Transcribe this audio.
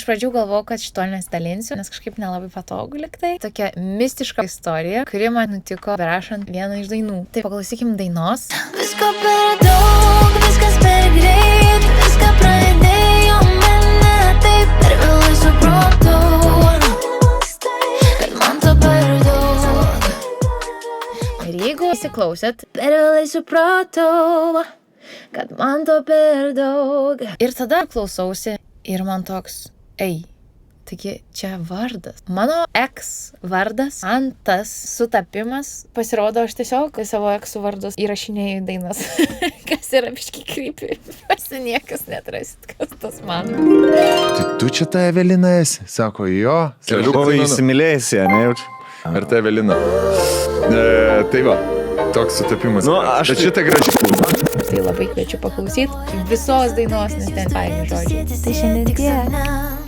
iš pradžių galvojau, kad šito nesidalinsiu, nes kažkaip nelabai patogu liktai. Tokia mistiška istorija, kuri man nutiko berašant vieną iš dainų. Tai paklausykim dainos. Visko per daug, viskas per greit, viską pradėjo mane taip per vėlai supratau, kad man to per daug. Ir jeigu įsiklausėt, per vėlai supratau, kad man to per daug. Ir tada klausausi ir man toks, taigi čia vardas. Mano ex vardas, tas sutapimas. Pasirodo, aš tiesiog savo eksų vardus įrašinėjau į dainas. Kas yra biški krypį. Pasi niekas netrasit, kas tas man. Tai tu čia ta Evelina esi? Sako, jo. Buvo įsimylėjusi, nejaučiu. Ar ta Evelina? Tai va, toks sutapimas. Nu, aš Bet šitą gražiai. Tai labai kviečiu paklausyti visos dainos, nes ten faini žodžiai. Tai šiandien tiek.